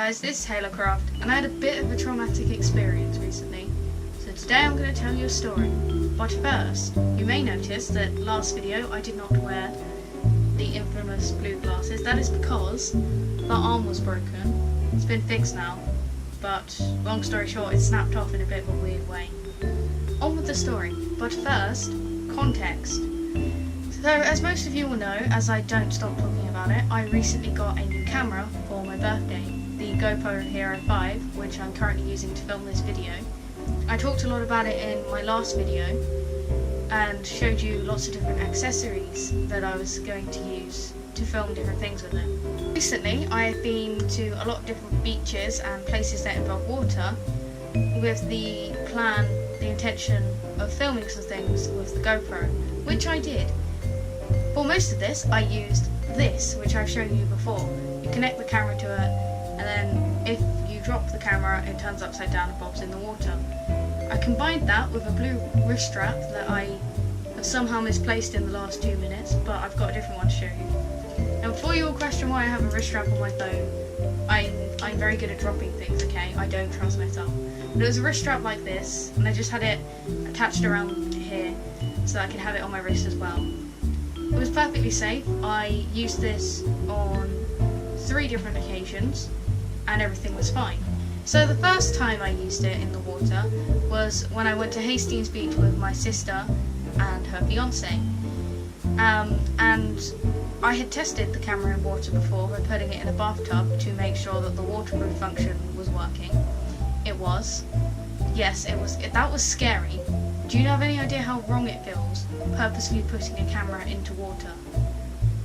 guys, this is HaloCraft, and I had a bit of a traumatic experience recently. So today I'm going to tell you a story. But first, you may notice that last video I did not wear the infamous blue glasses. That is because the arm was broken. It's been fixed now, but long story short, it snapped off in a bit of a weird way. On with the story, but first, context. So, as most of you will know, as I don't stop talking about it, I recently got a new camera for my birthday, the GoPro Hero 5, which I'm currently using to film this video. I talked a lot about it in my last video, and showed you lots of different accessories that I was going to use to film different things with it. Recently, I have been to a lot of different beaches and places that involve water with the intention of filming some things with the GoPro, which I did. For most of this, I used this, which I've shown you before. You connect the camera to it, and then if you drop the camera, it turns upside down and bobs in the water. I combined that with a blue wrist strap that I have somehow misplaced in the last 2 minutes, but I've got a different one to show you. Now, before you all question why I have a wrist strap on my phone, I'm very good at dropping things, okay? I don't trust myself. But it was a wrist strap like this, and I just had it attached around here so that I could have it on my wrist as well. It was perfectly safe. I used this on 3 different occasions, and everything was fine. So the first time I used it in the water was when I went to Hastings Beach with my sister and her fiance. And I had tested the camera in water before by putting it in a bathtub to make sure that the waterproof function was working. It was. Yes, it was. That was scary. Do you have any idea how wrong it feels, purposely putting a camera into water?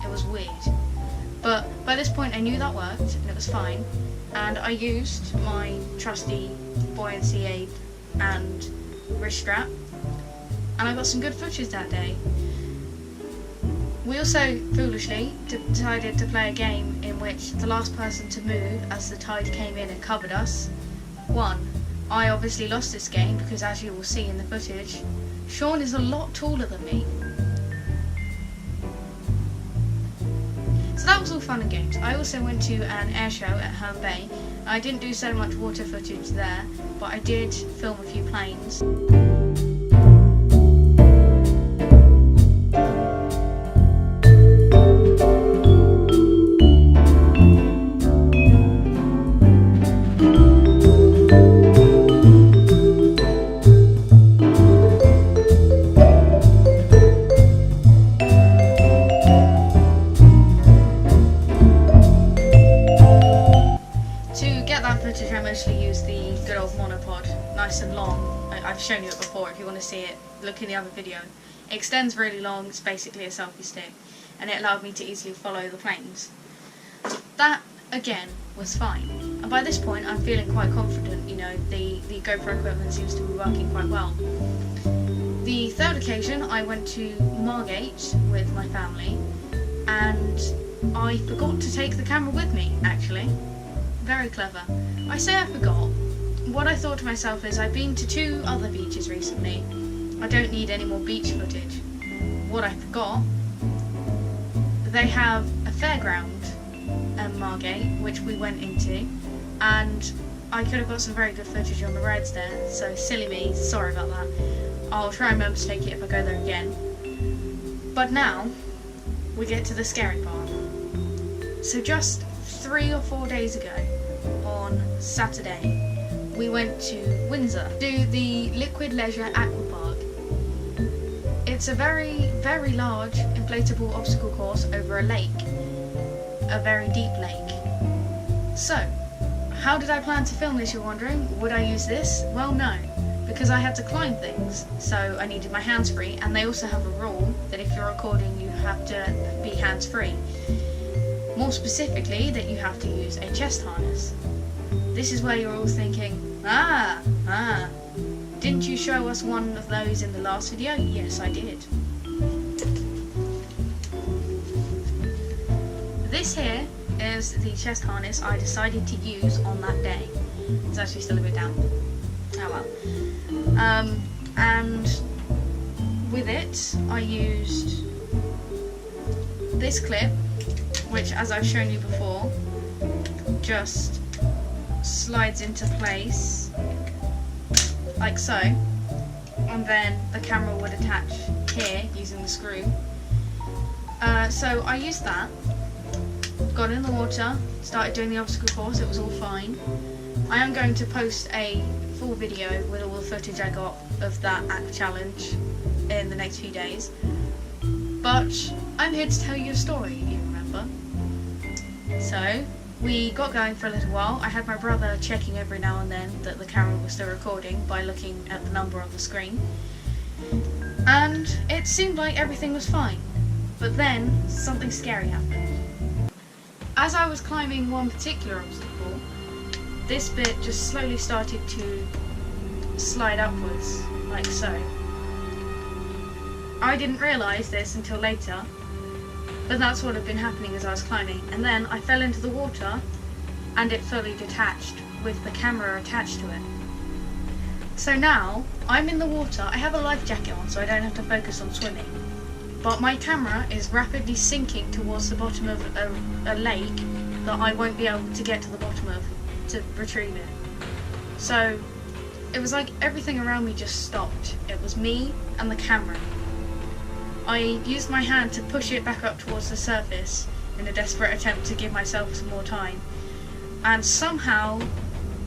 It was weird. But by this point I knew that worked, and it was fine. And I used my trusty buoyancy aid and wrist strap, and I got some good footage that day. We also, foolishly, decided to play a game in which the last person to move as the tide came in and covered us won. I obviously lost this game because, as you will see in the footage, Sean is a lot taller than me. So that was all fun and games. I also went to an air show at Herne Bay. I didn't do so much water footage there, but I did film a few planes. I mostly use the good old monopod, nice and long. I've shown you it before. If you want to see it, look in the other video. It extends really long. It's basically a selfie stick, and it allowed me to easily follow the planes. That again was fine, and by this point I'm feeling quite confident. You know, the GoPro equipment seems to be working quite well. The third occasion, I went to Margate with my family, and I forgot to take the camera with me, actually. Very clever. I say I forgot. What I thought to myself is, I've been to 2 other beaches recently. I don't need any more beach footage. What I forgot, they have a fairground at Margate, which we went into, and I could have got some very good footage on the rides there, so silly me, sorry about that. I'll try and remember to take it if I go there again. But now, we get to the scary part. So just 3 or 4 days ago, on Saturday, we went to Windsor to the Liquid Leisure Aqua Park. It's a very, very large inflatable obstacle course over a lake, a very deep lake. So, how did I plan to film this, you're wondering? Would I use this? Well, no, because I had to climb things, so I needed my hands free, and they also have a rule that if you're recording you have to be hands free. More specifically, that you have to use a chest harness. This is where you're all thinking, didn't you show us one of those in the last video? Yes, I did. This here is the chest harness I decided to use on that day. It's actually still a bit down. Oh well. And with it, I used this clip, which, as I've shown you before, just slides into place like so, and then the camera would attach here using the screw. So I used that, got in the water, started doing the obstacle course. It was all fine. I am going to post a full video with all the footage I got of that act challenge in the next few days, but I'm here to tell you a story, if you remember. So we got going for a little while. I had my brother checking every now and then that the camera was still recording by looking at the number on the screen, and it seemed like everything was fine. But then something scary happened. As I was climbing one particular obstacle, this bit just slowly started to slide upwards, like so. I didn't realise this until later, but that's what had been happening as I was climbing. And then I fell into the water, and it fully detached with the camera attached to it. So now I'm in the water. I have a life jacket on, so I don't have to focus on swimming. But my camera is rapidly sinking towards the bottom of a lake that I won't be able to get to the bottom of to retrieve it. So it was like everything around me just stopped. It was me and the camera. I used my hand to push it back up towards the surface in a desperate attempt to give myself some more time. And somehow,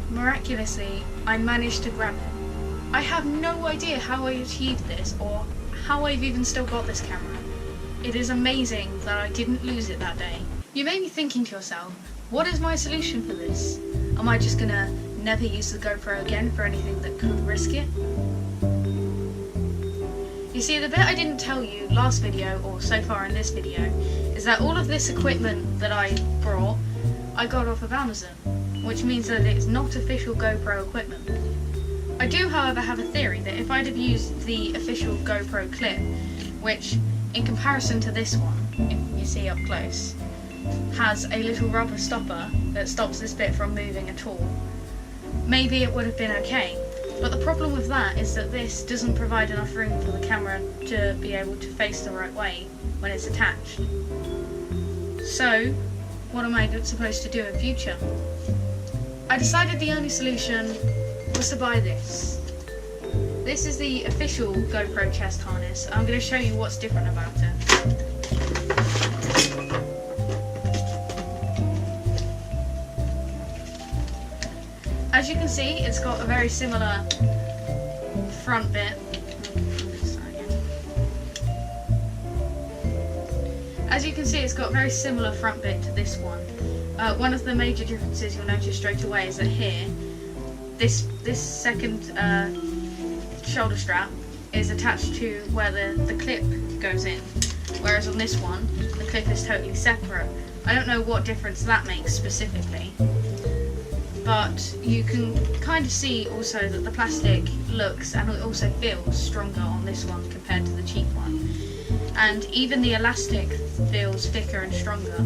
miraculously, I managed to grab it. I have no idea how I achieved this or how I've even still got this camera. It is amazing that I didn't lose it that day. You may be thinking to yourself, what is my solution for this? Am I just gonna never use the GoPro again for anything that could risk it? You see, the bit I didn't tell you last video, or so far in this video, is that all of this equipment that I brought, I got off of Amazon, which means that it's not official GoPro equipment. I do, however, have a theory that if I'd have used the official GoPro clip, which, in comparison to this one, if you see up close, has a little rubber stopper that stops this bit from moving at all, maybe it would have been okay. But the problem with that is that this doesn't provide enough room for the camera to be able to face the right way when it's attached. So, what am I supposed to do in future? I decided the only solution was to buy this. This is the official GoPro chest harness. I'm going to show you what's different about it. As you can see, it's got a very similar front bit. As you can see, it's got a very similar front bit to this one. One of the major differences you'll notice straight away is that here, this second shoulder strap is attached to where the clip goes in, whereas on this one, the clip is totally separate. I don't know what difference that makes specifically, but you can kind of see also that the plastic looks and it also feels stronger on this one compared to the cheap one. And even the elastic feels thicker and stronger.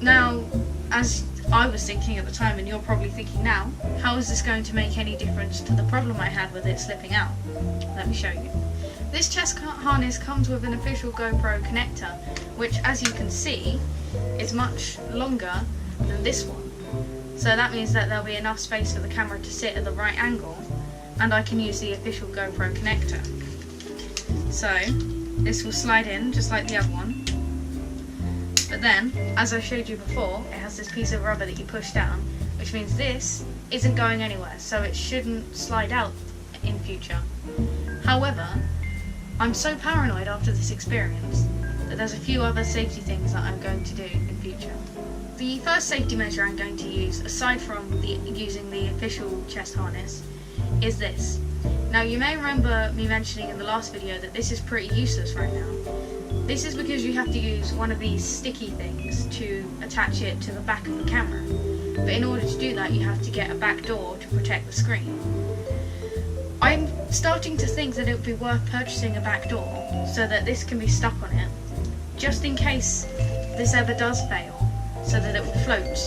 Now, as I was thinking at the time, and you're probably thinking now, how is this going to make any difference to the problem I had with it slipping out? Let me show you. This chest harness comes with an official GoPro connector, which, as you can see, is much longer than this one. So that means that there'll be enough space for the camera to sit at the right angle, and I can use the official GoPro connector. So this will slide in just like the other one, but then, as I showed you before, it has this piece of rubber that you push down, which means this isn't going anywhere, so it shouldn't slide out in future. However, I'm so paranoid after this experience that there's a few other safety things that I'm going to do in future. The first safety measure I'm going to use, aside from using the official chest harness, is this. Now, you may remember me mentioning in the last video that this is pretty useless right now. This is because you have to use one of these sticky things to attach it to the back of the camera. But in order to do that, you have to get a back door to protect the screen. I'm starting to think that it would be worth purchasing a back door so that this can be stuck on it, just in case this ever does fail, so that it will float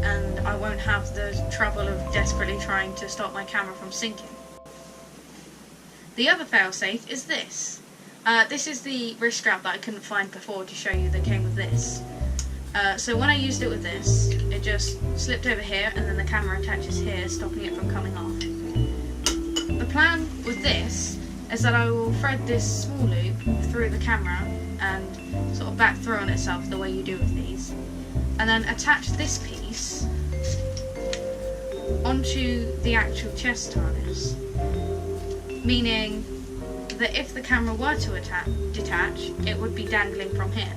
and I won't have the trouble of desperately trying to stop my camera from sinking. The other failsafe is this. This is the wrist strap that I couldn't find before to show you that came with this. So when I used it with this, it just slipped over here and then the camera attaches here, stopping it from coming off. The plan with this is that I will thread this small loop through the camera and sort of back through on itself the way you do with these, and then attach this piece onto the actual chest harness, meaning that if the camera were to detach, it would be dangling from here.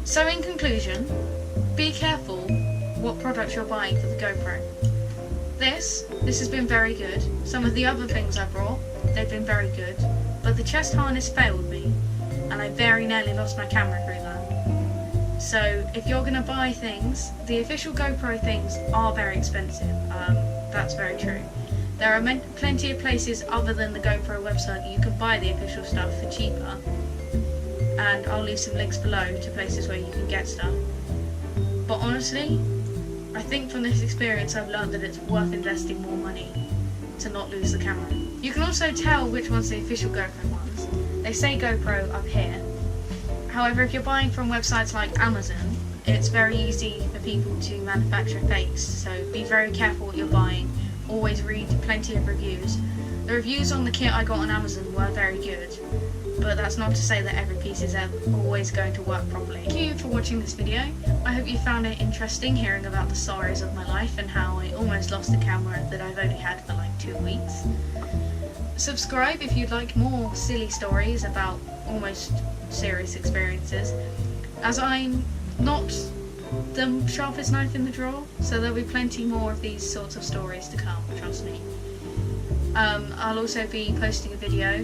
So in conclusion, be careful what products you're buying for the GoPro. This has been very good. Some of the other things I brought, they've been very good, but the chest harness failed me, and I very nearly lost my camera through that. So if you're going to buy things, the official GoPro things are very expensive. That's very true. There are plenty of places other than the GoPro website that you can buy the official stuff for cheaper, and I'll leave some links below to places where you can get stuff. But honestly, I think from this experience I've learned that it's worth investing more money to not lose the camera. You can also tell which one's the official GoPro ones. They say GoPro up here. However, if you're buying from websites like Amazon, it's very easy for people to manufacture fakes, so be very careful what you're buying. Always read plenty of reviews. The reviews on the kit I got on Amazon were very good, but that's not to say that every piece is always going to work properly. Thank you for watching this video. I hope you found it interesting hearing about the sorrows of my life and how I almost lost a camera that I've only had for like 2 weeks. Subscribe if you'd like more silly stories about almost serious experiences, as I'm not the sharpest knife in the drawer, so there'll be plenty more of these sorts of stories to come, trust me. I'll also be posting a video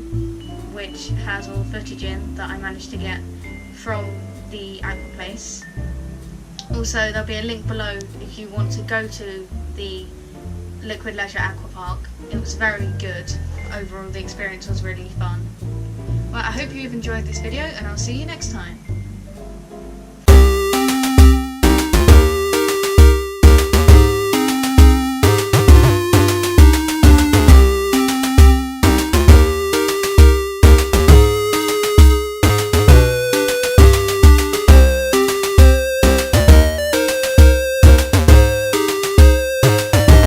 which has all footage in that I managed to get from the aqua place. Also, there'll be a link below if you want to go to the Liquid Leisure Aqua Park. It was very good. Overall, the experience was really fun. Well, I hope you've enjoyed this video, and I'll see you next time.